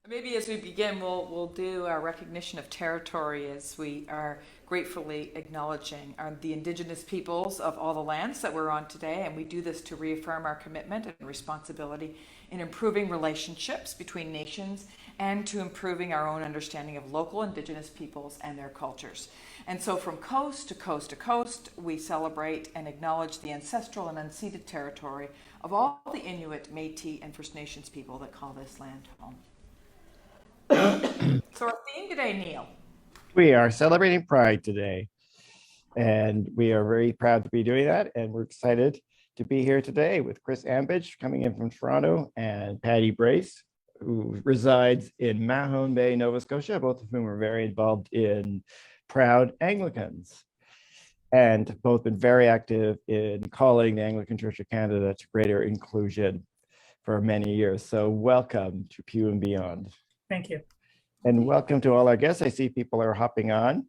Maybe as we begin, we'll do our recognition of territory as we are gratefully acknowledging the Indigenous peoples of all the lands that we're on today, and we do this to reaffirm our commitment and responsibility in improving relationships between nations and to improving our own understanding of local Indigenous peoples and their cultures. And so from coast to coast to coast, we celebrate and acknowledge the ancestral and unceded territory of all the Inuit, Métis, and First Nations people that call this land home. So our theme today, Neil. We are celebrating Pride today, and we are very proud to be doing that. And we're excited to be here today with Chris Ambidge coming in from Toronto and Patti Brace, who resides in Mahone Bay, Nova Scotia, both of whom are very involved in Proud Anglicans and both been very active in calling the Anglican Church of Canada to greater inclusion for many years. So welcome to Pew and Beyond. Thank you. And welcome to all our guests. I see people are hopping on.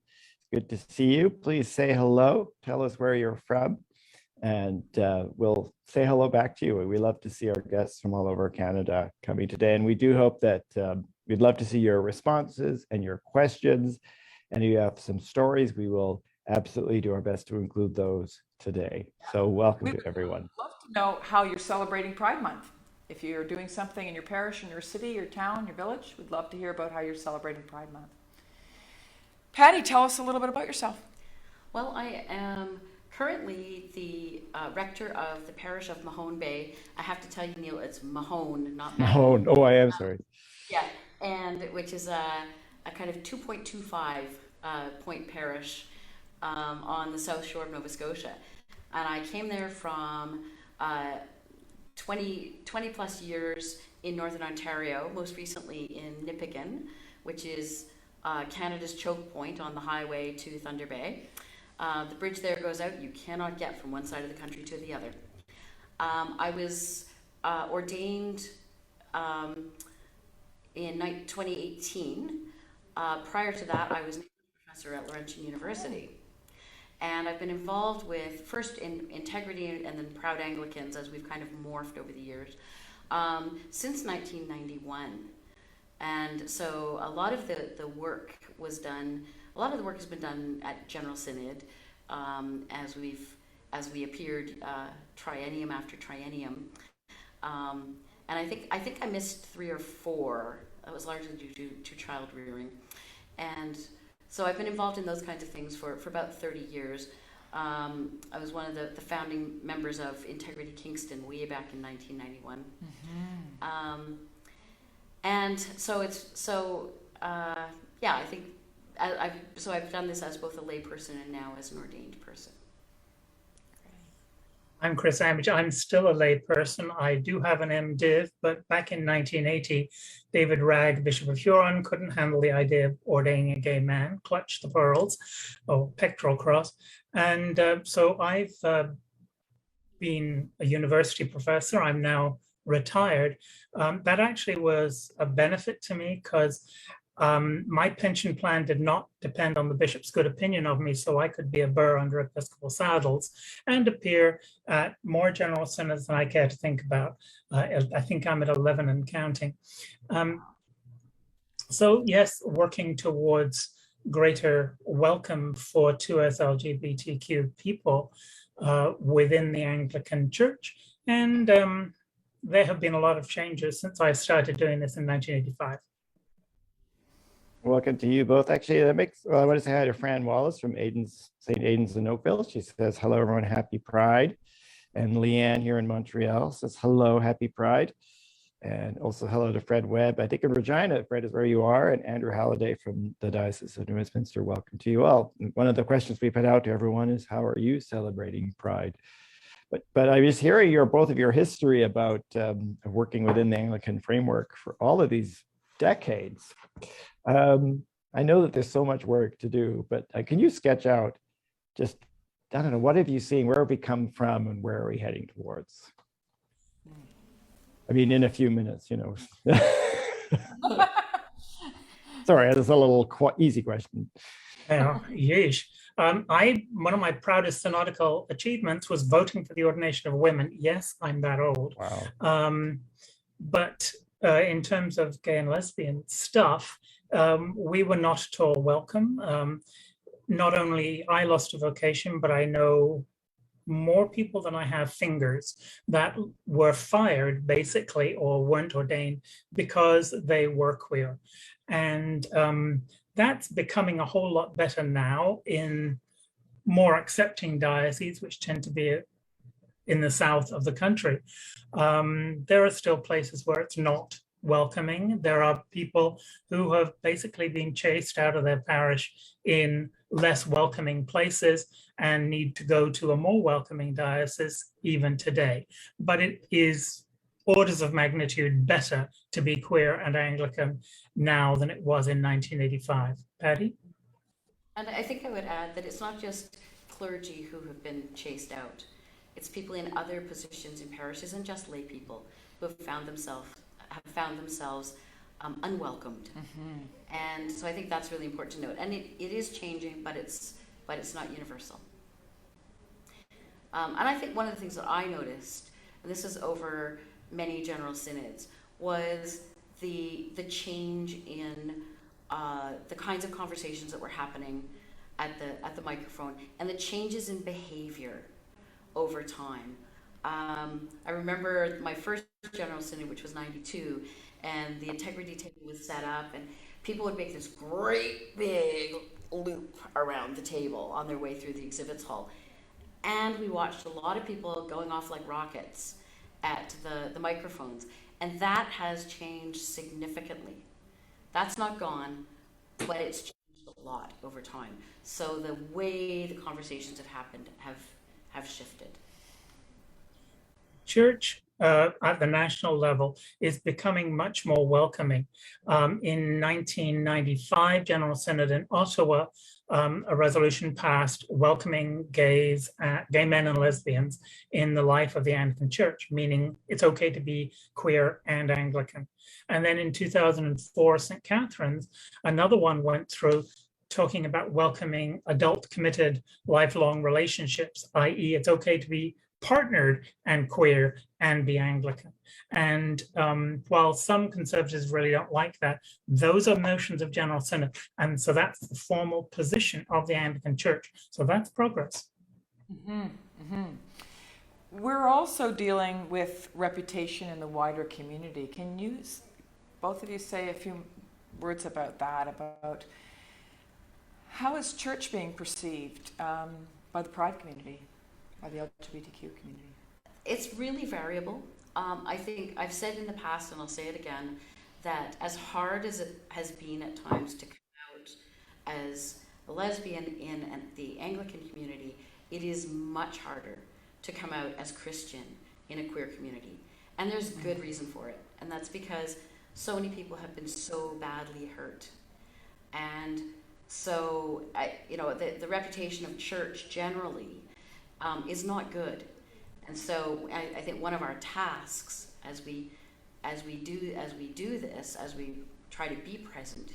Good to see you. Please say hello. Tell us where you're from, and we'll say hello back to you. We love to see our guests from all over Canada coming today. And we do hope that we'd love to see your responses and your questions. And if you have some stories, we will absolutely do our best to include those today. So welcome to everyone. We'd love to know how you're celebrating Pride Month. If you're doing something in your parish, in your city, your town, your village, we'd love to hear about how you're celebrating Pride Month. Patti, tell us a little bit about yourself. Well, I am currently the rector of the parish of Mahone Bay. I have to tell you, Neil, it's Mahone, not Mahone. Oh, I am sorry. Yeah, and which is a kind of 2.25 point parish on the south shore of Nova Scotia. And I came there from 20 plus years in Northern Ontario, most recently in Nipigon, which is Canada's choke point on the highway to Thunder Bay. The bridge there goes out. You cannot get from one side of the country to the other. I was ordained in 2018. Prior to that, I was a professor at Laurentian University. And I've been involved with, first in Integrity and then Proud Anglicans, as we've kind of morphed over the years, since 1991. And so a lot of the work was done, a lot of the work has been done at General Synod, as we appeared triennium after triennium. And I think I missed 3 or 4. That was largely due to child rearing. And so I've been involved in those kinds of things for about 30 years. I was one of the founding members of Integrity Kingston way back in 1991. Mm-hmm. And so I think I've done this as both a lay person and now as an ordained person. I'm Chris Ambidge. I'm still a lay person. I do have an MDiv, but back in 1980, David Ragg, Bishop of Huron, couldn't handle the idea of ordaining a gay man, clutch the pearls, or pectoral cross. And so I've been a university professor. I'm now retired. That actually was a benefit to me because my pension plan did not depend on the bishop's good opinion of me, so I could be a burr under episcopal saddles and appear at more general synods than I care to think about. I think I'm at 11 and counting. So yes, working towards greater welcome for 2S LGBTQ people within the Anglican Church. And there have been a lot of changes since I started doing this in 1985. Welcome to you both. Actually, I want to say hi to Fran Wallace from St. Aidan's in Oakville. She says, hello, everyone, happy Pride. And Leanne here in Montreal says, hello, happy Pride. And also hello to Fred Webb. I think in Regina, Fred is where you are, and Andrew Halliday from the Diocese of New Westminster. Welcome to you all. One of the questions we put out to everyone is, how are you celebrating Pride? But I was hearing both of your history about working within the Anglican framework for all of these decades. I know that there's so much work to do, but can you sketch out just, I don't know, what have you seen? Where have we come from and where are we heading towards? I mean, in a few minutes, you know. Sorry, that's a little easy question. Yeesh. One of my proudest synodical achievements was voting for the ordination of women. Yes, I'm that old. Wow. But in terms of gay and lesbian stuff, we were not at all welcome. Not only I lost a vocation, but I know more people than I have fingers that were fired basically or weren't ordained because they were queer. And that's becoming a whole lot better now in more accepting dioceses, which tend to be in the south of the country. There are still places where it's not welcoming. There are people who have basically been chased out of their parish in less welcoming places and need to go to a more welcoming diocese even today. But it is orders of magnitude better to be queer and Anglican now than it was in 1985. Patti? And I think I would add that it's not just clergy who have been chased out. It's people in other positions in parishes and just lay people who have found themselves unwelcomed. And so I think that's really important to note. And it is changing, but it's not universal. And I think one of the things that I noticed, and this is over many general synods, was the change in the kinds of conversations that were happening at the microphone and the changes in behavior over time. I remember my first general synod, which was 92, and the integrity table was set up, and people would make this great big loop around the table on their way through the exhibits hall. And we watched a lot of people going off like rockets at the microphones. And that has changed significantly. That's not gone, but it's changed a lot over time. So the way the conversations have happened have shifted. Church at the national level is becoming much more welcoming. In 1995 General Synod in Ottawa, a resolution passed welcoming gay men and lesbians in the life of the Anglican Church, meaning it's okay to be queer and Anglican. And then in 2004, St. Catherine's, another one went through talking about welcoming adult committed lifelong relationships, i.e. it's okay to be partnered and queer and be Anglican. And while some conservatives really don't like that, those are motions of General Synod. And so that's the formal position of the Anglican Church. So that's progress. We're also dealing with reputation in the wider community. Can you, both of you, say a few words about that, about how is church being perceived by the Pride community? By the LGBTQ community? It's really variable. I think I've said in the past, and I'll say it again, that as hard as it has been at times to come out as a lesbian in the Anglican community, it is much harder to come out as Christian in a queer community. And there's good reason for it. And that's because so many people have been so badly hurt. And so, the reputation of church generally is not good. And so I think one of our tasks as we do this, as we try to be present,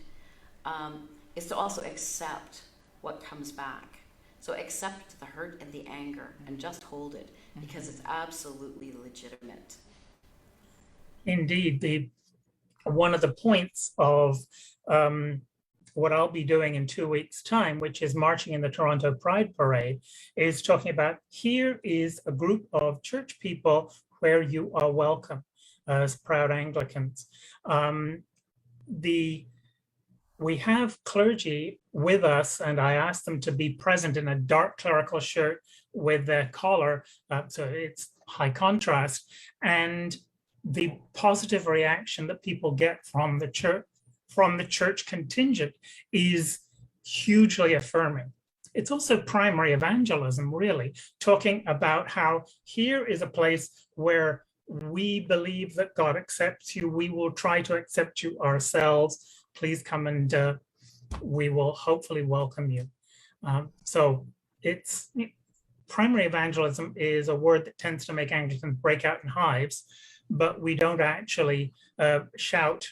is to also accept what comes back. So accept the hurt and the anger and just hold it, because it's absolutely legitimate. Indeed, one of the points of what I'll be doing in 2 weeks' time, which is marching in the Toronto Pride Parade, is talking about here is a group of church people where you are welcome as proud Anglicans. We have clergy with us, and I asked them to be present in a dark clerical shirt with their collar, so it's high contrast, and the positive reaction that people get from the church contingent is hugely affirming. It's also primary evangelism, really, talking about how here is a place where we believe that God accepts you. We will try to accept you ourselves. Please come and we will hopefully welcome you. So it's primary evangelism is a word that tends to make Anglicans break out in hives, but we don't actually shout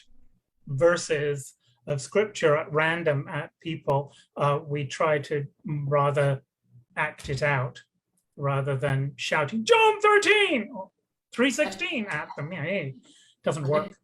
verses of scripture at random at people. We try to rather act it out rather than shouting John 13 or 3:16 at them. Yeah, it doesn't work.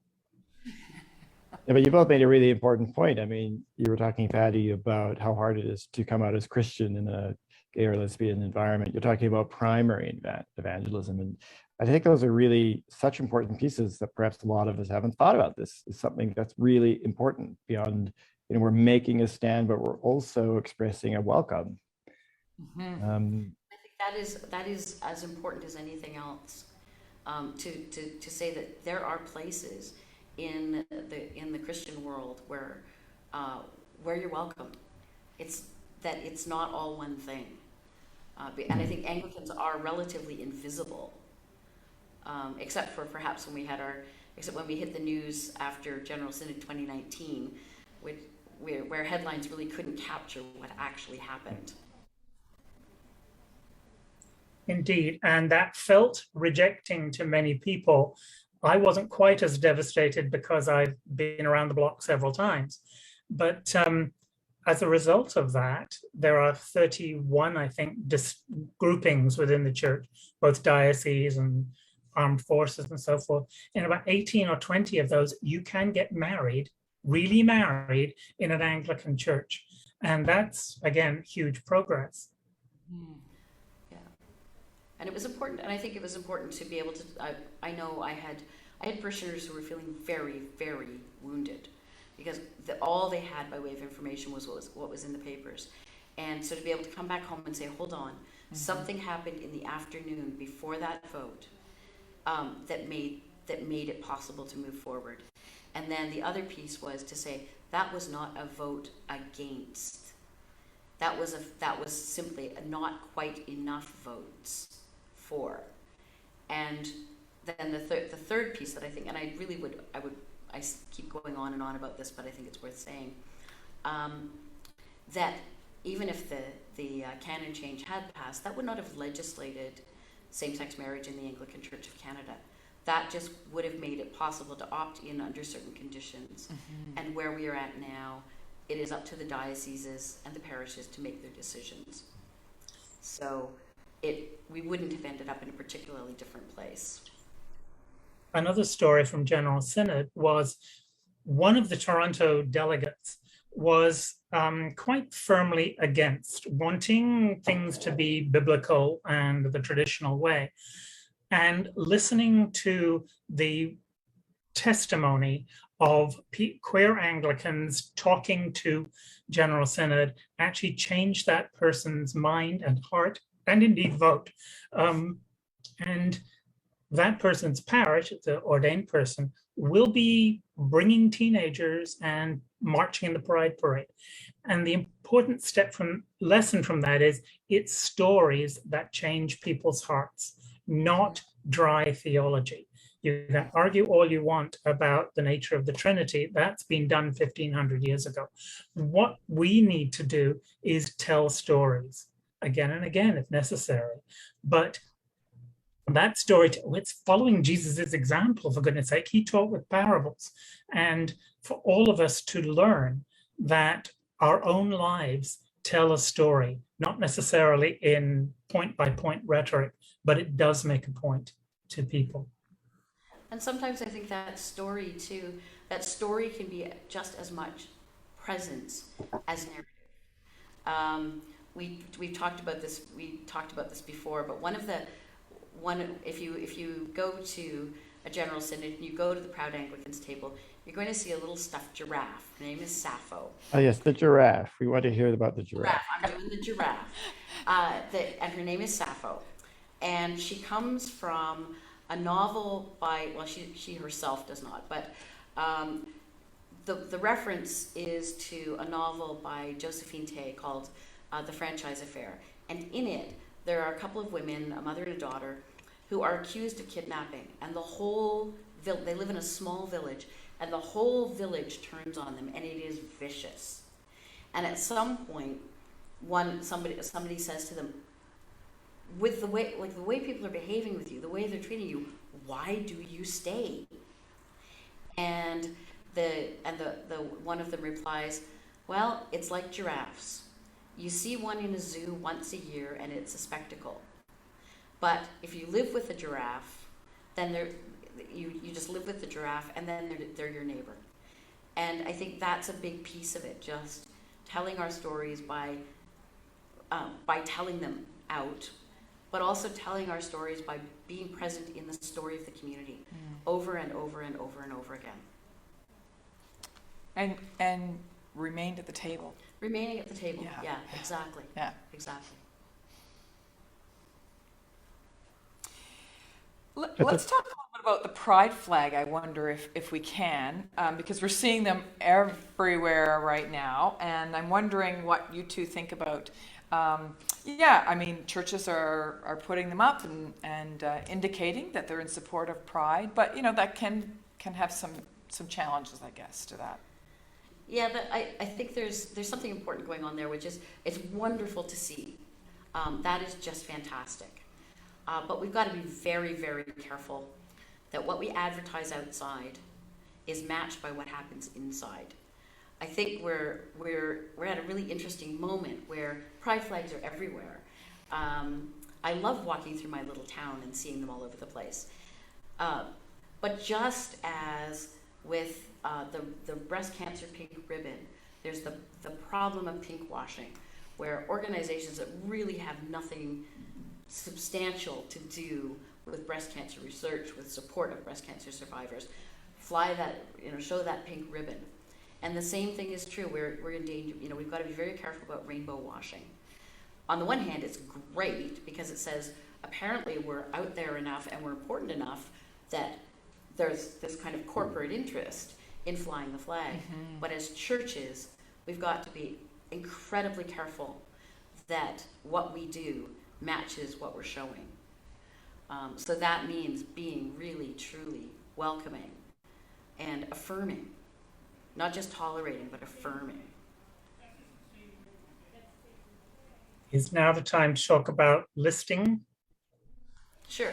Yeah, but you both made a really important point. I mean, you were talking, Patty, about how hard it is to come out as Christian in a gay or lesbian environment. You're talking about primary evangelism. And I think those are really such important pieces that perhaps a lot of us haven't thought about. This is something that's really important beyond, we're making a stand, but we're also expressing a welcome. Mhm. I think that is as important as anything else. To say that there are places in the Christian world where you're welcome. It's not all one thing, and I think Anglicans are relatively invisible, except for perhaps when we hit the news after General Synod 2019, where headlines really couldn't capture what actually happened. Indeed, and that felt rejecting to many people. I wasn't quite as devastated because I've been around the block several times. But as a result of that, there are 31, I think, groupings within the church, both dioceses and armed forces and so forth. In about 18 or 20 of those, you can get married, really married, in an Anglican church. And that's, again, huge progress. Yeah, and it was important, and I think it was important to be able to. I know I had parishioners who were feeling very, very wounded because all they had by way of information was what was in the papers, and so to be able to come back home and say, hold on, something happened in the afternoon before that vote that made it possible to move forward, and then the other piece was to say that was not a vote against. That was simply not quite enough votes for. And then the third piece that I think, and I keep going on and on about this, but I think it's worth saying, that even if the canon change had passed, that would not have legislated same-sex marriage in the Anglican Church of Canada. That just would have made it possible to opt in under certain conditions. Mm-hmm. And where we are at now, it is up to the dioceses and the parishes to make their decisions. So we wouldn't have ended up in a particularly different place. Another story from General Synod was one of the Toronto delegates was quite firmly against wanting things to be biblical and the traditional way. And listening to the testimony of queer Anglicans talking to General Synod actually changed that person's mind and heart and indeed vote. And that person's parish, the ordained person, will be bringing teenagers and marching in the Pride Parade. And the important lesson from that is it's stories that change people's hearts, not dry theology. You can argue all you want about the nature of the Trinity. That's been done 1,500 years ago. What we need to do is tell stories again and again if necessary. But that story, it's following Jesus's example, for goodness sake. He taught with parables. And for all of us to learn that our own lives tell a story, not necessarily in point-by-point rhetoric, but it does make a point to people. And sometimes I think that story can be just as much presence as narrative. We've talked about this. We talked about this before. But if you go to a General Synod and you go to the Proud Anglicans table, you're going to see a little stuffed giraffe. Her name is Sappho. Oh yes, the giraffe. We want to hear about the giraffe. I'm doing the giraffe. And her name is Sappho, and she comes from a novel by, well, she herself does not, but the reference is to a novel by Josephine Tay called The Franchise Affair. And in it, there are a couple of women, a mother and a daughter, who are accused of kidnapping. And they live in a small village, and the whole village turns on them, and it is vicious. And at some point, somebody says to them, with the way people are behaving with you, the way they're treating you, why do you stay? And the one of them replies, well, it's like giraffes. You see one in a zoo once a year and it's a spectacle. But if you live with a giraffe, then you just live with the giraffe, and then they're your neighbor. And I think that's a big piece of it, just telling our stories by telling them out, but also telling our stories by being present in the story of the community over and over and over and over again. And remained at the table. Remaining at the table. Yeah. Yeah, exactly. Yeah. Exactly. Let's talk a little bit about the pride flag, I wonder if we can, because we're seeing them everywhere right now, and I'm wondering what you two think about. Yeah, I mean, churches are putting them up and indicating that they're in support of pride, but that can have some challenges, I guess, to that. Yeah, but I think there's something important going on there, which is it's wonderful to see. That is just fantastic. But we've got to be very, very careful that what we advertise outside is matched by what happens inside. I think we're at a really interesting moment where pride flags are everywhere. I love walking through my little town and seeing them all over the place. But just as with the breast cancer pink ribbon, there's the problem of pink washing, where organizations that really have nothing substantial to do with breast cancer research, with support of breast cancer survivors, fly that, show that pink ribbon. And the same thing is true. We're in danger. We've got to be very careful about rainbow washing. On the one hand, it's great because it says apparently we're out there enough and we're important enough that there's this kind of corporate interest in flying the flag. Mm-hmm. But as churches, we've got to be incredibly careful that what we do matches what we're showing. So that means being really, truly welcoming and affirming, not just tolerating, but affirming. Is now the time to talk about listing? Sure.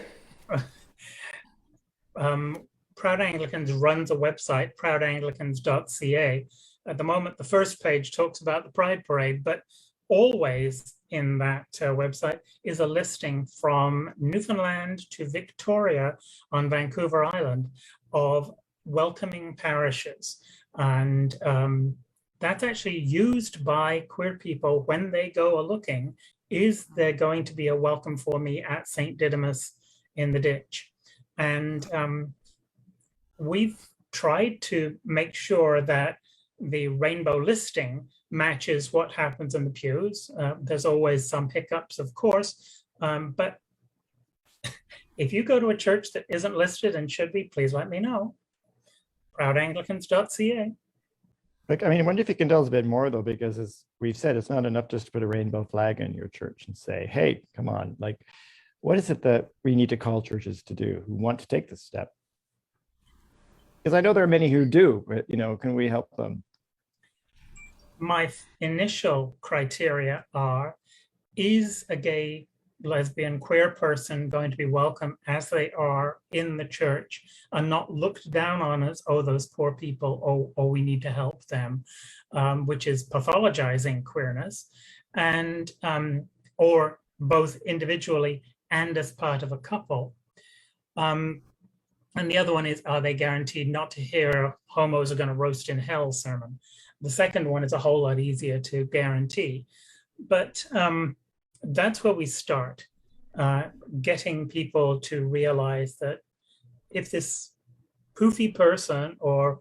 Proud Anglicans runs a website, proudanglicans.ca. At the moment, the first page talks about the Pride Parade, but always in that website is a listing from Newfoundland to Victoria on Vancouver Island of welcoming parishes. And that's actually used by queer people when they go a-looking. Is there going to be a welcome for me at St. Didymus in the ditch? And we've tried to make sure that the rainbow listing matches what happens in the pews. There's always some hiccups, of course, but if you go to a church that isn't listed and should be, please let me know. proudanglicans.ca. I wonder if you can tell us a bit more, though, because as we've said, it's not enough just to put a rainbow flag in your church and say, hey, come on, what is it that we need to call churches to do who want to take this step? Because I know there are many who do, but, can we help them? My initial criteria are, is a gay, lesbian, queer person going to be welcome as they are in the church and not looked down on as, oh, those poor people, oh, we need to help them, which is pathologizing queerness, and or both individually and as part of a couple. And the other one is, are they guaranteed not to hear homos are going to roast in hell sermon? The second one is a whole lot easier to guarantee. But that's where we start, getting people to realize that if this poofy person or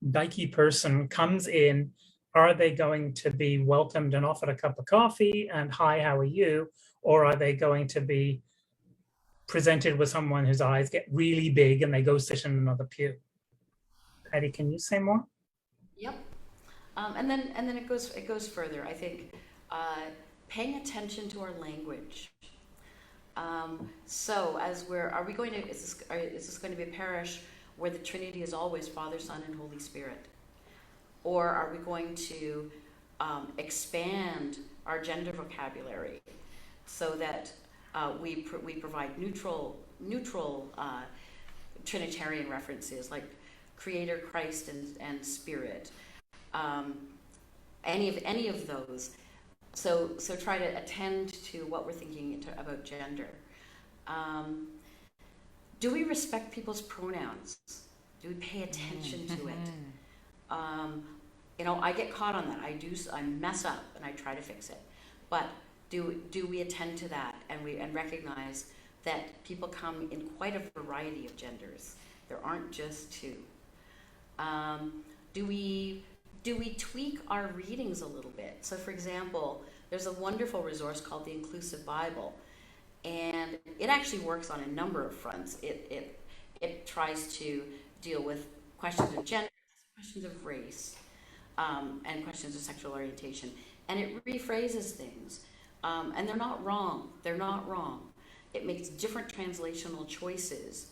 dykey person comes in, are they going to be welcomed and offered a cup of coffee and, hi, how are you? Or are they going to be presented with someone whose eyes get really big and they go sit in another pew? Patti, can you say more? Yep. And then it goes further. I think paying attention to our language. So as are we going to? Is this going to be a parish where the Trinity is always Father, Son, and Holy Spirit, or are we going to expand our gender vocabulary so that we provide neutral Trinitarian references like Creator, Christ, and Spirit? Any of those. So try to attend to what we're thinking about gender. Do we respect people's pronouns? Do we pay attention to it? You know, I get caught on that. I mess up and I try to fix it. But do we attend to that and recognize that people come in quite a variety of genders? There aren't just two. Do we tweak our readings a little bit? So for example, there's a wonderful resource called the Inclusive Bible, and it actually works on a number of fronts. It tries to deal with questions of gender, questions of race, and questions of sexual orientation, and it rephrases things, and they're not wrong. They're not wrong. It makes different translational choices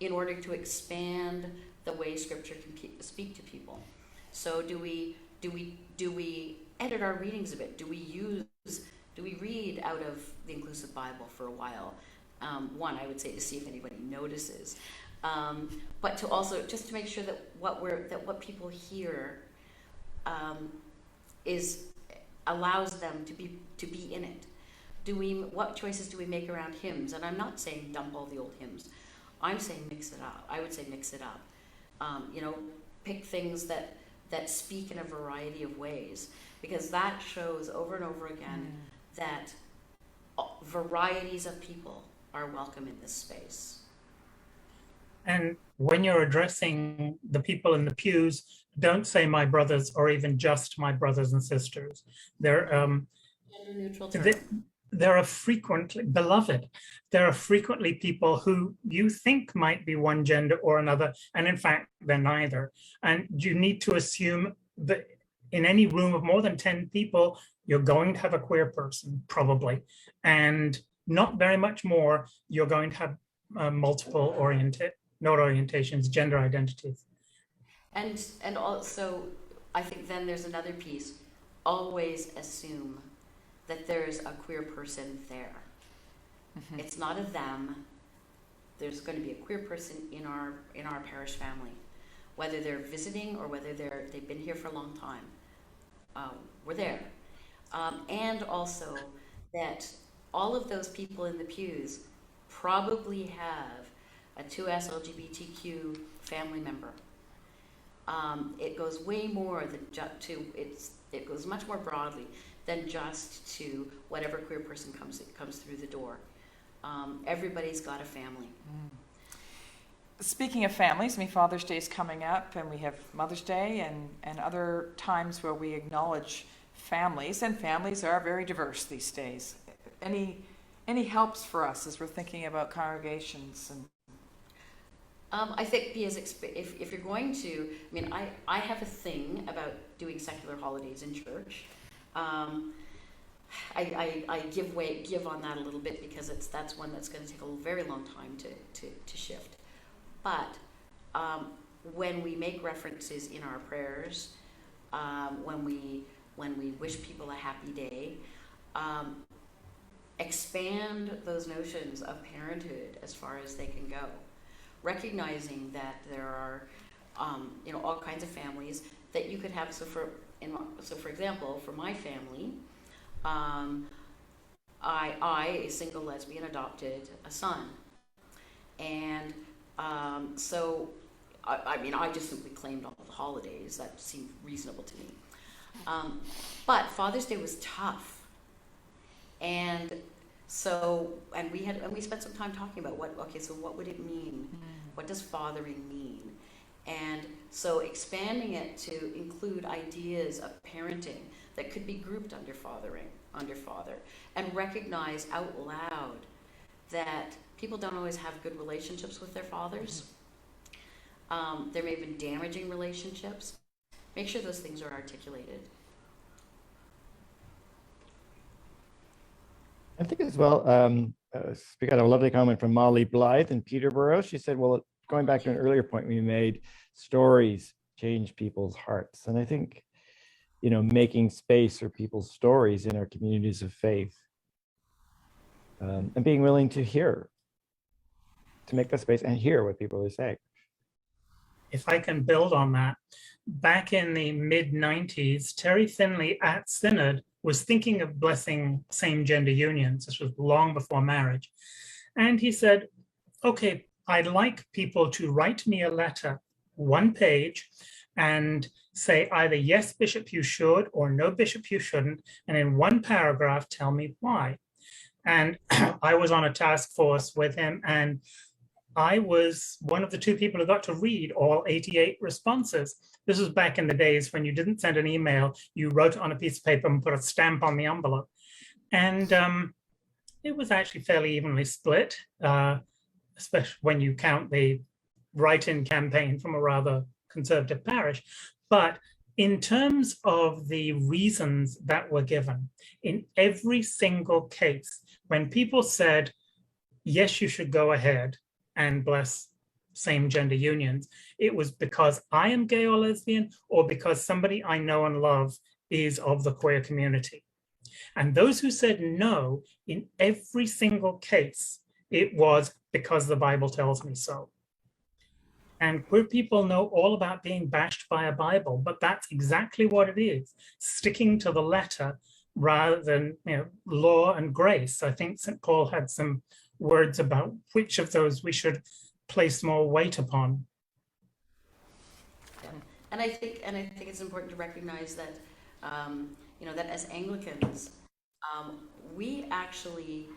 in order to expand the way Scripture can speak to people. So do we edit our readings a bit? Do we read out of the Inclusive Bible for a while? One, I would say, to see if anybody notices, but to also just to make sure that what people hear allows them to be in it. What choices do we make around hymns? And I'm not saying dump all the old hymns. I'm saying mix it up. I would say mix it up. Pick things that speak in a variety of ways, because that shows over and over again that varieties of people are welcome in this space. And when you're addressing the people in the pews, don't say my brothers or even just my brothers and sisters. They're Gender neutral term. There are frequently, beloved, there are frequently people who you think might be one gender or another, and in fact, they're neither. And you need to assume that in any room of more than 10 people, you're going to have a queer person, probably. And not very much more, you're going to have multiple not orientations, gender identities. And also, I think then there's another piece. Always assume that there's a queer person there. Mm-hmm. It's not a them. There's going to be a queer person in our parish family, whether they're visiting or whether they've been here for a long time. We're there, and also that all of those people in the pews probably have a 2S LGBTQ family member. It goes way more than it goes much more broadly than just to whatever queer person comes through the door. Everybody's got a family. Speaking of families, Father's Day is coming up, and we have Mother's Day and other times where we acknowledge families, and families are very diverse these days. Any helps for us as we're thinking about congregations? And I think if you're going to, I have a thing about doing secular holidays in church. I give on that a little bit because that's one that's going to take a very long time to shift. But when we make references in our prayers, when we wish people a happy day, expand those notions of parenthood as far as they can go, recognizing that there are all kinds of families that you could have. So for example, for my family, I, a single lesbian, adopted a son, and so I just simply claimed all the holidays. That seemed reasonable to me. But Father's Day was tough, and we spent some time talking about what would it mean? What does fathering mean? And so expanding it to include ideas of parenting that could be grouped under father, and recognize out loud that people don't always have good relationships with their fathers. There may have been damaging relationships. Make sure those things are articulated. I think as well, we got a lovely comment from Molly Blythe in Peterborough. She said, well, going back to an earlier point we made, stories change people's hearts. And I think, making space for people's stories in our communities of faith, and being willing to hear, to make the space and hear what people are saying. If I can build on that, back in the mid-90s, Terry Finley at Synod was thinking of blessing same-gender unions. This was long before marriage. And he said, okay, I'd like people to write me a letter, one page, and say either, yes, Bishop, you should, or no, Bishop, you shouldn't. And in one paragraph, tell me why. And I was on a task force with him, and I was one of the two people who got to read all 88 responses. This was back in the days when you didn't send an email, you wrote on a piece of paper and put a stamp on the envelope. And it was actually fairly evenly split, especially when you count the write-in campaign from a rather conservative parish. But in terms of the reasons that were given, in every single case, when people said, yes, you should go ahead and bless same gender unions, it was because I am gay or lesbian, or because somebody I know and love is of the queer community. And those who said no, in every single case, it was because the Bible tells me so. And queer people know all about being bashed by a Bible, but that's exactly what it is, sticking to the letter rather than, law and grace. I think St. Paul had some words about which of those we should place more weight upon. And I think it's important to recognize that, that as Anglicans, we actually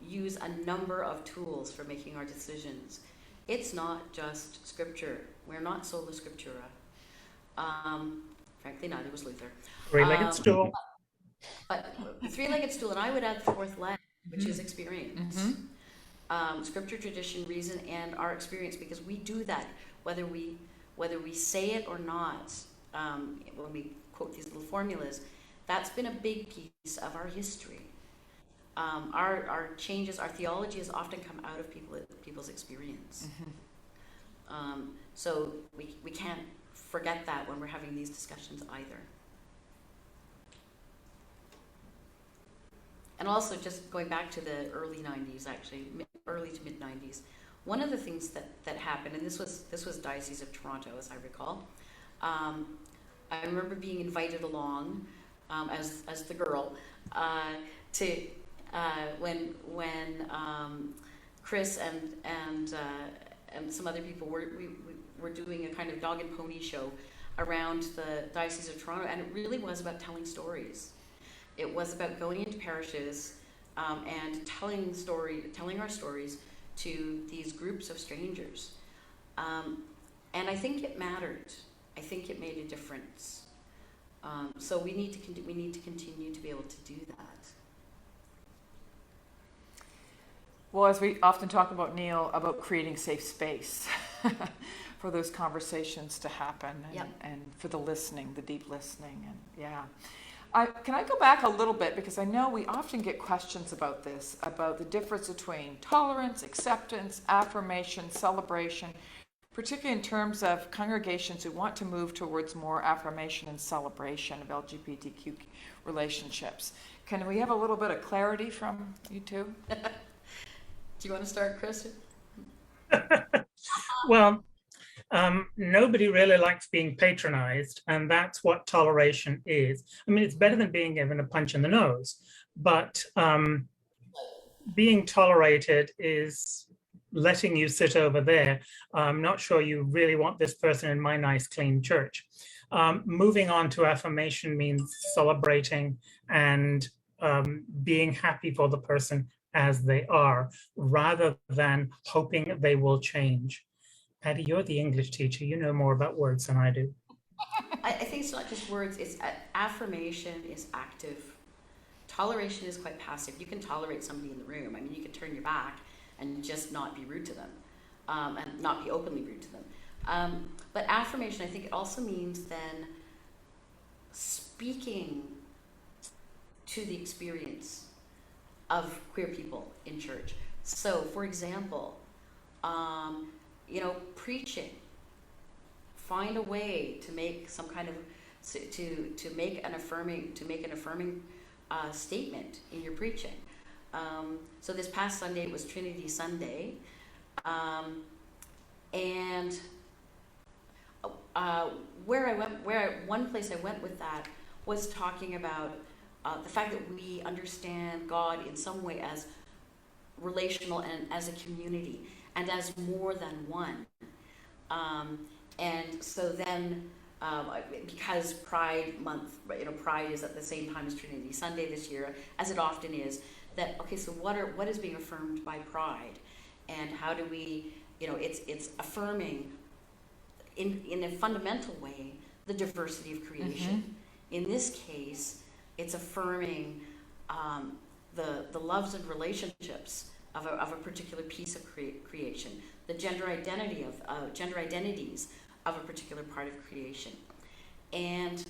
use a number of tools for making our decisions. It's not just scripture. We're not sola scriptura. Frankly, neither was Luther. Three-legged stool. But three-legged stool, and I would add the fourth leg, which is experience. Scripture, tradition, reason, and our experience, because we do that, whether we say it or not. When we quote these little formulas, that's been a big piece of our history. Our changes, our theology has often come out of people's experience. So we can't forget that when we're having these discussions either. And also, just going back to the early 90s, actually, early to mid 90s, one of the things that happened, and this was Diocese of Toronto, as I recall. I remember being invited along as the girl to when Chris and some other people were doing a kind of dog and pony show around the Diocese of Toronto, and it really was about telling stories. It was about going into parishes and telling our stories to these groups of strangers. And I think it mattered. I think it made a difference. So we need to continue to be able to do that. Well, as we often talk about, Neil, about creating safe space for those conversations to happen, and for the listening, the deep listening, and can I go back a little bit, because I know we often get questions about this, about the difference between tolerance, acceptance, affirmation, celebration, particularly in terms of congregations who want to move towards more affirmation and celebration of LGBTQ relationships. Can we have a little bit of clarity from you two? Do you want to start, Chris? Well, nobody really likes being patronized, and that's what toleration is. I mean, it's better than being given a punch in the nose, but being tolerated is letting you sit over there. I'm not sure you really want this person in my nice, clean church. Moving on to affirmation means celebrating and being happy for the person as they are, rather than hoping they will change. Patti, you're the English teacher. You know more about words than I do. I think it's not just words. It's affirmation is active. Toleration is quite passive. You can tolerate somebody in the room. I mean, you can turn your back and just not be rude to them, and not be openly rude to them. But affirmation, I think it also means then speaking to the experience of queer people in church. So, for example, preaching. Find a way to make some kind of to make an affirming statement in your preaching. So this past Sunday it was Trinity Sunday, and one place I went with that was talking about the fact that we understand God in some way as relational and as a community and as more than one. And so then, because Pride Month, Pride is at the same time as Trinity Sunday this year, as it often is, that, okay, so what is being affirmed by Pride? And how do we, it's affirming in a fundamental way the diversity of creation. In this case, it's affirming the loves and relationships of a particular piece of creation, the gender identities of a particular part of creation. And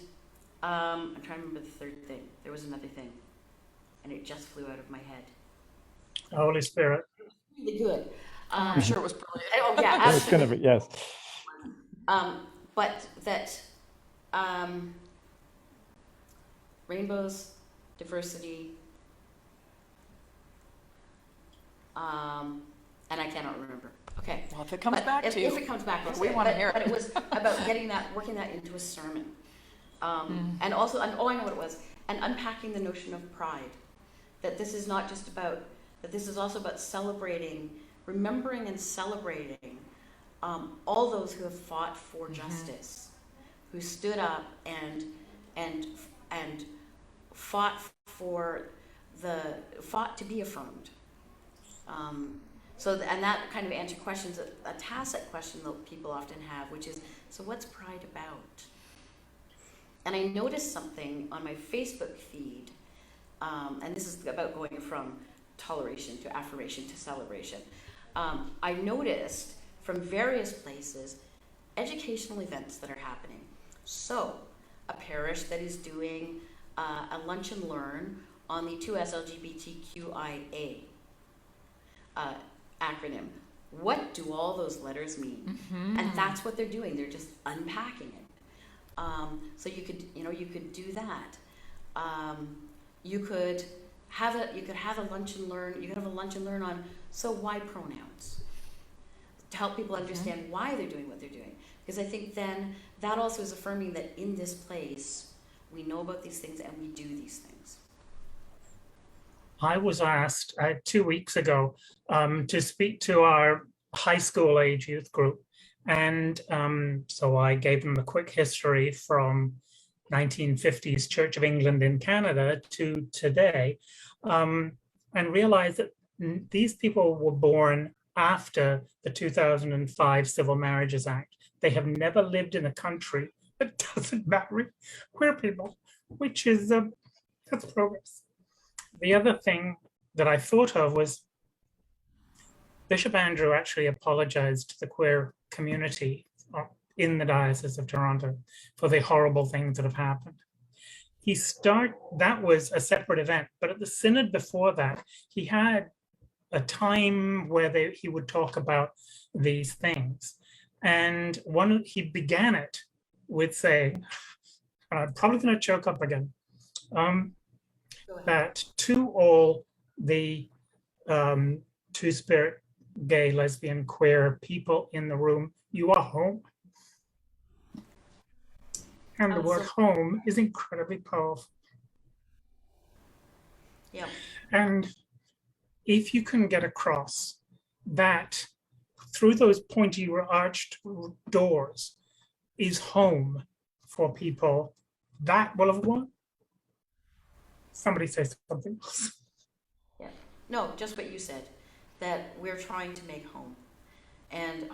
I'm trying to remember the third thing. There was another thing, and it just flew out of my head. Holy Spirit. Really good. I'm sure it was brilliant. Oh yeah, It's going to absolutely. be, yes. But that rainbows, diversity, and I cannot remember. Okay. Well, if it comes But back to you, if it comes back, let's we say. want to hear But it. it was about working that into a sermon, and also, I know what it was, and unpacking the notion of pride. That this is not just about, that this is also about celebrating, remembering and celebrating all those who have fought for justice, who stood up and fought to be affirmed. And that kind of answered questions, a tacit question that people often have, which is, so what's pride about? And I noticed something on my Facebook feed, and this is about going from toleration to affirmation to celebration. I noticed from various places educational events that are happening. So, a parish that is doing a lunch and learn on the 2S LGBTQIA acronym. What do all those letters mean? And that's what they're doing. They're just unpacking it. So you could do that. You could have a lunch and learn. You could have a lunch and learn on, so why pronouns, to help people understand why they're doing what they're doing. Because I think then that also is affirming that in this place we know about these things and we do these things. I was asked 2 weeks ago to speak to our high school age youth group. And so I gave them a quick history from 1950s Church of England in Canada to today, and realized that these people were born after the 2005 Civil Marriages Act. They have never lived in a country that doesn't marry queer people, which is, that's progress. The other thing that I thought of was Bishop Andrew actually apologized to the queer community in the Diocese of Toronto for the horrible things that have happened. That was a separate event, but at the synod before that, he had a time where he would talk about these things. And he began it with saying, and I'm probably going to choke up again, that to all the two-spirit, gay, lesbian, queer people in the room, you are home. And the word home is incredibly powerful. Yeah. And if you can get across that through those pointy arched doors is home for people, that will have won. Somebody say something else. Yeah. No, just what you said, that we're trying to make home. And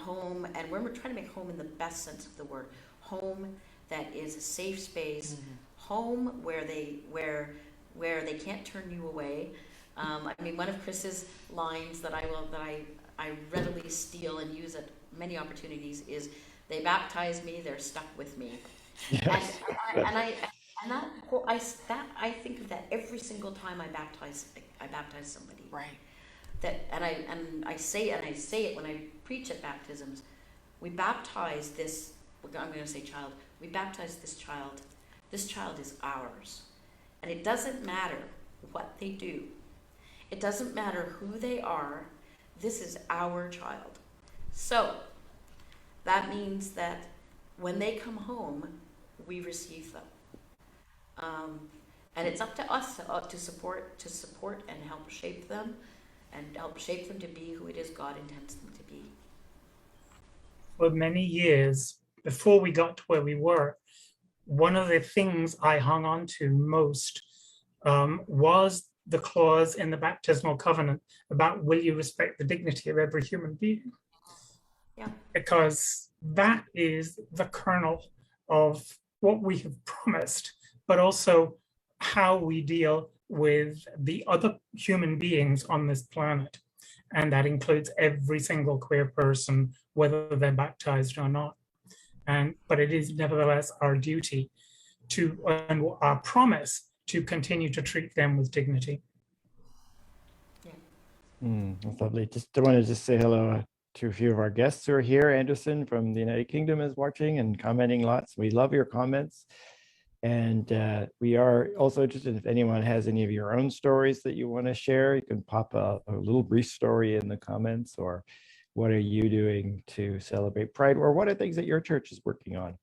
when we're trying to make home in the best sense of the word, home that is a safe space, home where they can't turn you away. I mean, one of Chris's lines that I readily steal and use at many opportunities is, "They baptize me, they're stuck with me." Yes. I think of that every single time I baptize somebody. Right. I say it when I preach at baptisms. We baptize this. I'm going to say child. We baptize this child. This child is ours, and it doesn't matter what they do. It doesn't matter who they are. This is our child. So that means that when they come home, we receive them. And it's up to us to support and help shape them to be who it is God intends them to be. For many years, before we got to where we were, one of the things I hung on to most was the clause in the baptismal covenant about will you respect the dignity of every human being? Yeah. Because that is the kernel of what we have promised, but also how we deal with the other human beings on this planet. And that includes every single queer person, whether they're baptized or not. But it is nevertheless our duty to, and our promise, to continue to treat them with dignity. That's lovely. I want to say hello to a few of our guests who are here. Anderson from the United Kingdom is watching and commenting lots. We love your comments. And we are also interested if anyone has any of your own stories that you want to share. You can pop a little brief story in the comments, or what are you doing to celebrate Pride, or what are things that your church is working on?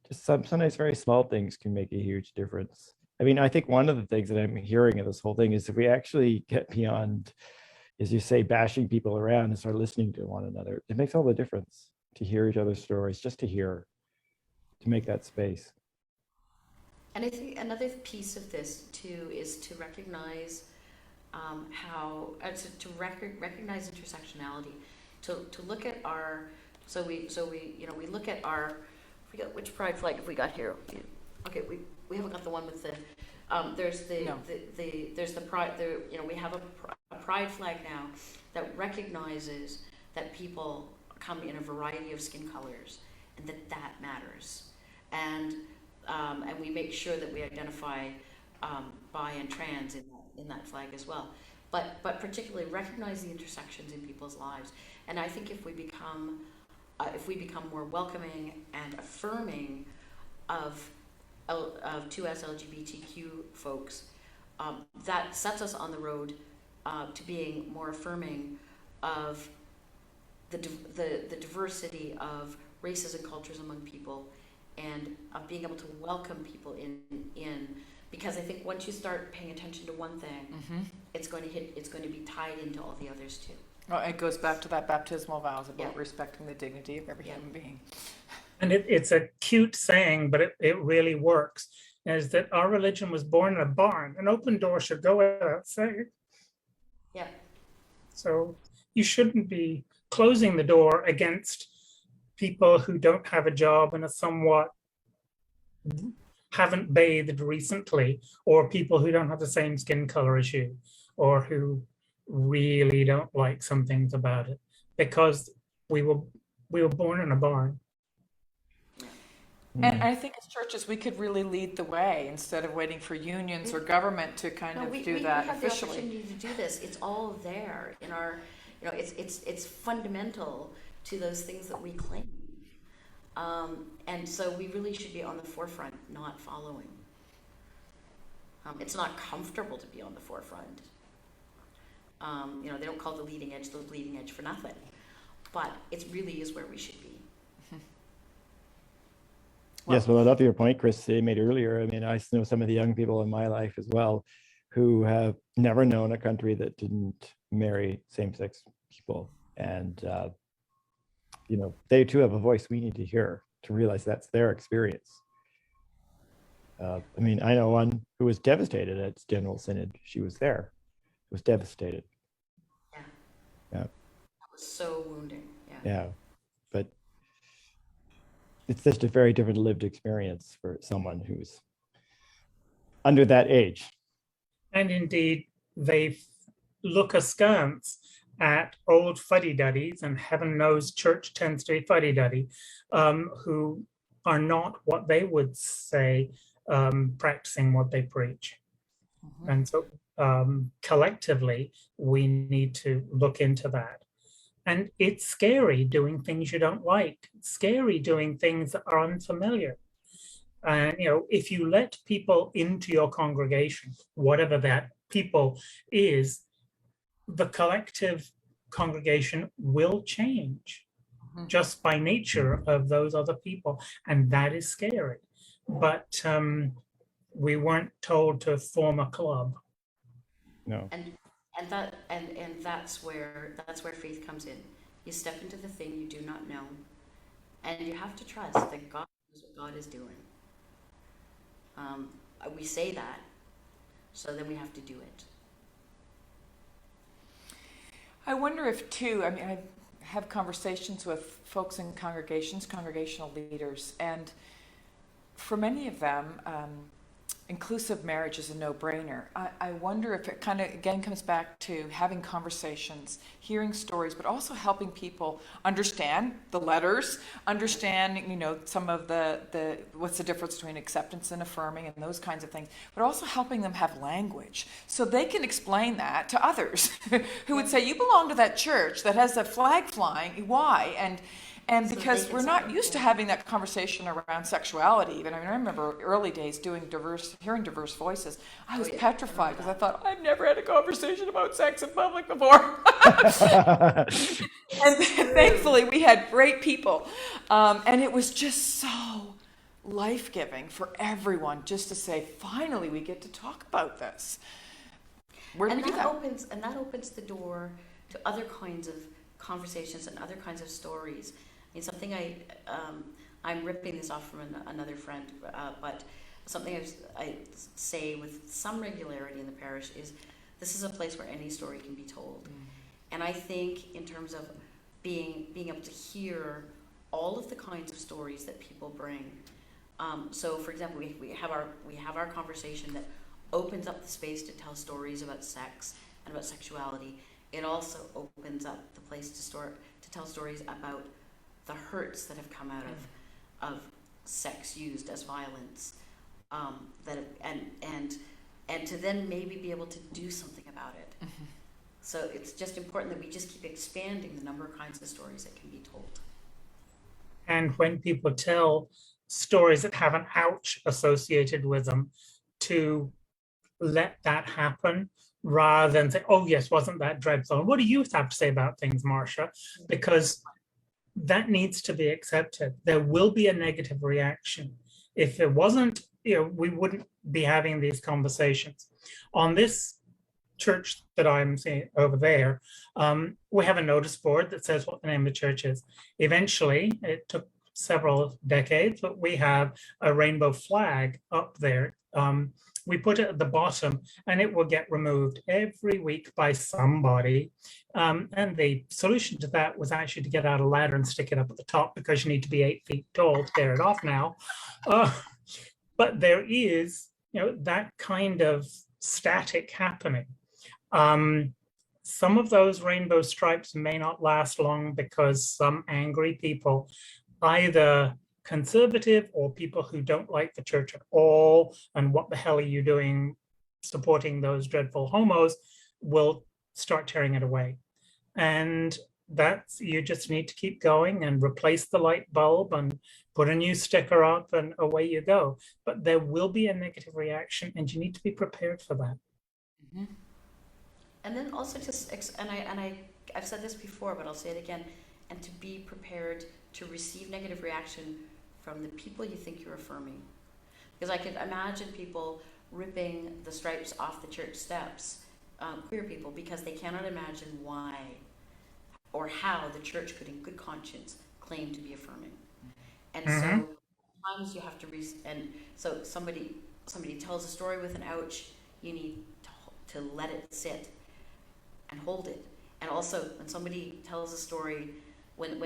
Just sometimes very small things can make a huge difference. I mean, I think one of the things that I'm hearing of this whole thing is if we actually get beyond, as you say, bashing people around and start listening to one another, it makes all the difference to hear each other's stories, just to hear, to make that space. And I think another piece of this too is to recognize recognize intersectionality, to look at our, we look at our, I forget which pride flag have we got here. Okay, we haven't got the one with the, there's the pride, we have a pride flag now that recognizes that people come in a variety of skin colors, and that matters. And we make sure that we identify bi and trans in that flag as well. But particularly recognize the intersections in people's lives. And I think if we become more welcoming and affirming of to us LGBTQ folks, that sets us on the road to being more affirming of the diversity of races and cultures among people, and of being able to welcome people in, because I think once you start paying attention to one thing, it's going to be tied into all the others too. Well, it goes back to that baptismal vows about respecting the dignity of every human being. And it's a cute saying, but it really works, is that our religion was born in a barn. An open door should go without saying. Yeah. So you shouldn't be closing the door against people who don't have a job and are somewhat haven't bathed recently, or people who don't have the same skin color as you, or who really don't like some things about it, because we were born in a barn. And I think as churches, we could really lead the way instead of waiting for unions or government to kind of do that officially. We have the opportunity to do this. It's all there in our, it's fundamental to those things that we claim. And so we really should be on the forefront, not following. It's not comfortable to be on the forefront. They don't call the leading edge for nothing, but it really is where we should be. Yes, well, I love your point, Chris, you made earlier. I mean, I know some of the young people in my life as well who have never known a country that didn't marry same-sex people. And, they too have a voice we need to hear to realize that's their experience. I know one who was devastated at General Synod. She was there, was devastated. Yeah. That was so wounding. Yeah. But it's just a very different lived experience for someone who's under that age. And indeed, they look askance at old fuddy-duddies, and heaven knows church tends to be fuddy-duddy, who are not what they would say practicing what they preach. And so collectively, we need to look into that. And it's scary doing things you don't like. It's scary doing things that are unfamiliar. And, if you let people into your congregation, whatever that people is, the collective congregation will change just by nature of those other people. And that is scary. But we weren't told to form a club. No. And that's where faith comes in. You step into the thing you do not know, And you have to trust that God knows what God is doing. We say that, so then we have to do it. I wonder if too, I mean, I have conversations with folks in congregations, congregational leaders, and for many of them, inclusive marriage is a no-brainer. I wonder if it kind of, again, comes back to having conversations, hearing stories, but also helping people understand the letters, understand, you know, some of the what's the difference between acceptance and affirming and those kinds of things, but also helping them have language so they can explain that to others who would say, you belong to that church that has a flag flying, why? And So because they can we're not say, used to having that conversation around sexuality even. I mean, I remember early days hearing diverse voices. I was yeah, petrified because I thought, I've never had a conversation about sex in public before. And thankfully we had great people. And it was just so life-giving for everyone just to say, finally we get to talk about this. Where do we do that? And that opens the door to other kinds of conversations and other kinds of stories. I mean, something I'm ripping this off from another friend, but something I say with some regularity in the parish is this is a place where any story can be told. And I think in terms of being able to hear all of the kinds of stories that people bring. So for example, we have our conversation that opens up the space to tell stories about sex and about sexuality. It also opens up the place to tell stories about the hurts that have come out of sex used as violence, and to then maybe be able to do something about it. Mm-hmm. So it's just important that we just keep expanding the number of kinds of stories that can be told. And when people tell stories that have an ouch associated with them, to let that happen rather than say, oh yes, wasn't that dreadful? And what do you have to say about things, Marcia? Because that needs to be accepted. There will be a negative reaction. If it wasn't, we wouldn't be having these conversations. On this church that I'm seeing over there, we have a notice board that says what the name of the church is. Eventually, it took several decades, but we have a rainbow flag up there. We put it at the bottom and it will get removed every week by somebody. And the solution to that was actually to get out a ladder and stick it up at the top, because you need to be 8 feet tall to tear it off now. But there is, that kind of static happening. Some of those rainbow stripes may not last long because some angry people, either conservative or people who don't like the church at all, and what the hell are you doing supporting those dreadful homos, will start tearing it away. And you just need to keep going and replace the light bulb and put a new sticker up and away you go. But there will be a negative reaction and you need to be prepared for that. Mm-hmm. And then also I've said this before, but I'll say it again, and to be prepared to receive negative reaction from the people you think you're affirming. Because I could imagine people ripping the stripes off the church steps, queer people, because they cannot imagine why or how the church could in good conscience claim to be affirming. And so sometimes you have to, and so somebody tells a story with an ouch, you need to let it sit and hold it. And also when somebody tells a story, when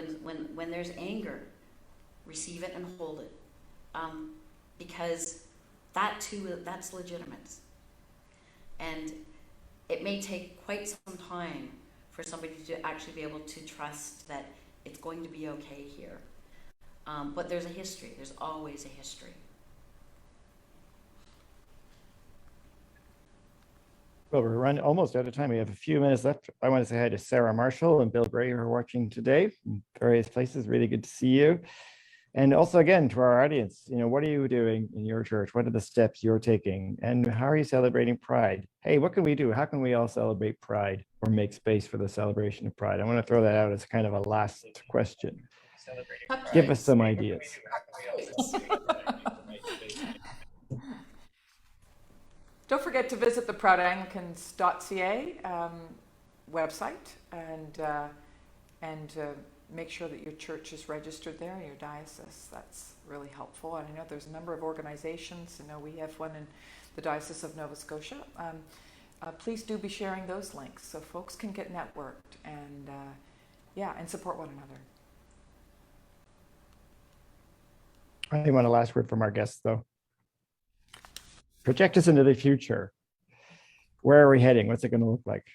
there's anger, receive it and hold it, because that too, that's legitimate. And it may take quite some time for somebody to actually be able to trust that it's going to be okay here. But there's a history, there's always a history. Well, we're running almost out of time. We have a few minutes left. I want to say hi to Sarah Marshall and Bill Gray, who are watching today from various places. Really good to see you. And also, again, to our audience, what are you doing in your church? What are the steps you're taking? And how are you celebrating Pride? Hey, what can we do? How can we all celebrate Pride or make space for the celebration of Pride? I want to throw that out as kind of a last question. Give us some ideas. Don't forget to visit the proudanglicans.ca website and make sure that your church is registered there, your diocese. That's really helpful. And I know there's a number of organizations. I know we have one in the Diocese of Nova Scotia. Please do be sharing those links so folks can get networked and and support one another. I want a last word from our guests, though. Project us into the future. Where are we heading? What's it going to look like?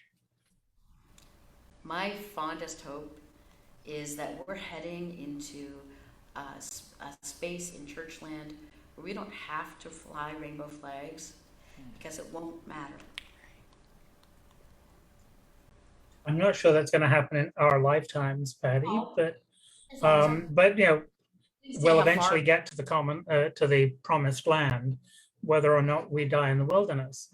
My fondest hope is that we're heading into a space in Churchland where we don't have to fly rainbow flags because it won't matter. I'm not sure that's going to happen in our lifetimes, Patty, but we'll eventually get to the promised land, whether or not we die in the wilderness.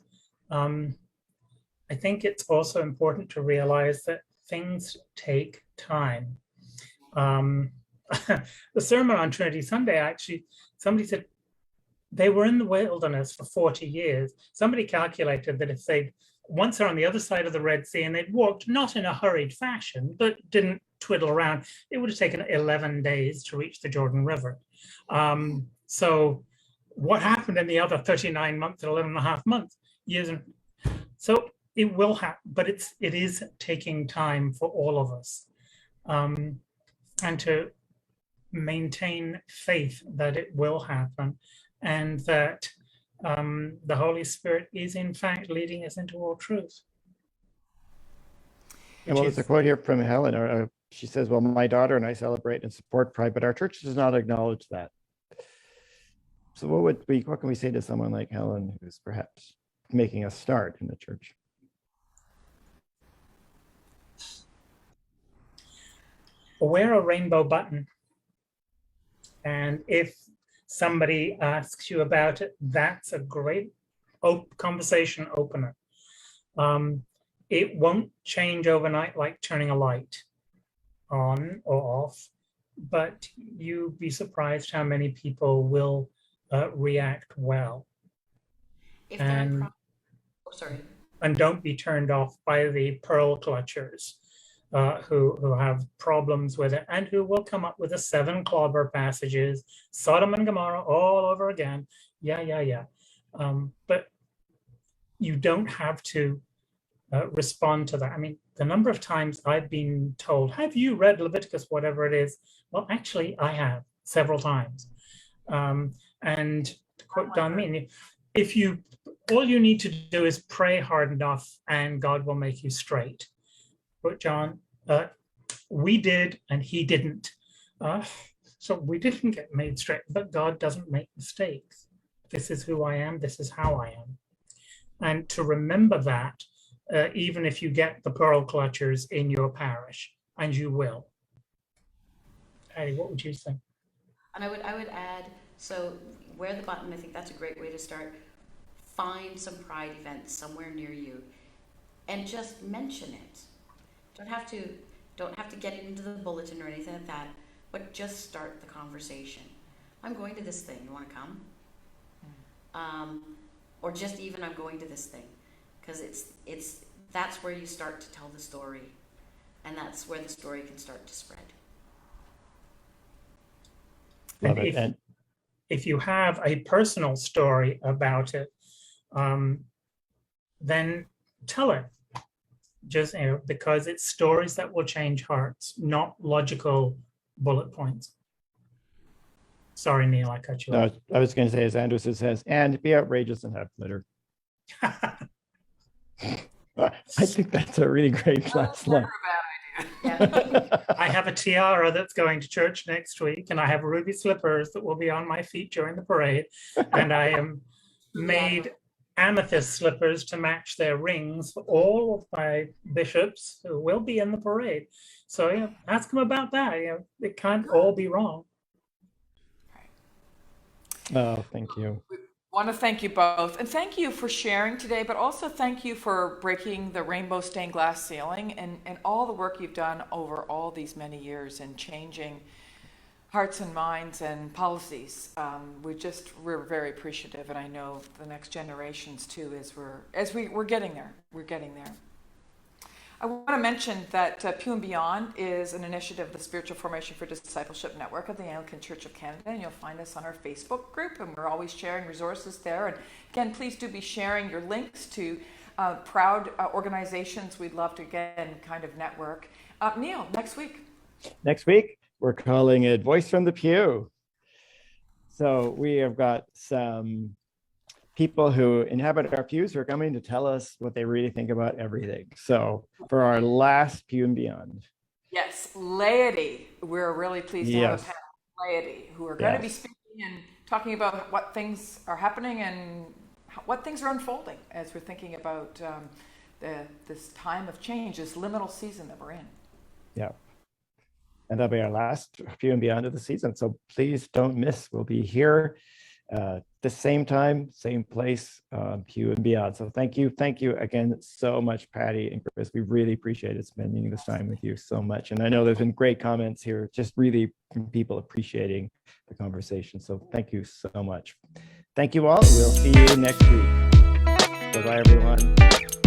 I think it's also important to realize that things take time. The sermon on Trinity Sunday, actually, somebody said they were in the wilderness for 40 years. Somebody calculated that if once they're on the other side of the Red Sea and they'd walked, not in a hurried fashion, but didn't twiddle around, it would have taken 11 days to reach the Jordan River. So what happened in the other 39 months and 11 and a half months, years? So it will happen, but it is taking time for all of us. And to maintain faith that it will happen and that the Holy Spirit is in fact leading us into all truth. And well, there's a quote here from Helen. She says, well, my daughter and I celebrate and support Pride, but our church does not acknowledge that. So what can we say to someone like Helen who's perhaps making a start in the church? Wear a rainbow button. And if somebody asks you about it, that's a great conversation opener. It won't change overnight like turning a light on or off, but you'd be surprised how many people will react well. And don't be turned off by the pearl clutchers who have problems with it and who will come up with the 7 clobber passages, Sodom and Gomorrah all over again. But you don't have to respond to that. I mean, the number of times I've been told, have you read Leviticus, whatever it is? Well, actually, I have several times. And to quote Don Mean, all you need to do is pray hard enough and God will make you straight. But John, we did and he didn't. So we didn't get made straight, but God doesn't make mistakes. This is who I am. This is how I am. And to remember that, even if you get the pearl clutchers in your parish, and you will. Patty, what would you think? And I would add, so wear the button. I think that's a great way to start. Find some Pride events somewhere near you and just mention it. Don't have to get it into the bulletin or anything like that, but just start the conversation. I'm going to this thing. You want to come? Or just even I'm going to this thing, because that's where you start to tell the story, and that's where the story can start to spread. And if you have a personal story about it, then tell it. Just because it's stories that will change hearts, not logical bullet points. Sorry, Neil, I cut you off. I was going to say, as Andrew says, and be outrageous and have glitter. I think that's a really great last line. I have a tiara that's going to church next week, and I have ruby slippers that will be on my feet during the parade, and I am made amethyst slippers to match their rings for all of my bishops who will be in the parade. So ask them about that. It can't all be wrong. Oh, thank you. We want to thank you both, and thank you for sharing today, but also thank you for breaking the rainbow stained glass ceiling and all the work you've done over all these many years in changing hearts and minds and policies. We're very appreciative, and I know the next generations too, as we're getting there. We're getting there. I want to mention that Pew Beyond is an initiative of the Spiritual Formation for Discipleship Network of the Anglican Church of Canada, and you'll find us on our Facebook group, and we're always sharing resources there. And again, please do be sharing your links to proud organizations. We'd love to, again, kind of network. Neil, next week. Next week, we're calling it Voice from the Pew. So we have got some people who inhabit our pews who are coming to tell us what they really think about everything. So for our last Pew and Beyond. Yes, laity. We're really pleased to have a panel of laity who are going to be speaking and talking about what things are happening and what things are unfolding as we're thinking about this time of change, this liminal season that we're in. Yeah. And that'll be our last Pew and Beyond of the season. So please don't miss. We'll be here the same time, same place, Pew and Beyond. So thank you again so much, Patti and Chris. We really appreciated spending this time with you so much. And I know there's been great comments here, just really from people appreciating the conversation. So thank you so much. Thank you all. We'll see you next week. Bye-bye, everyone.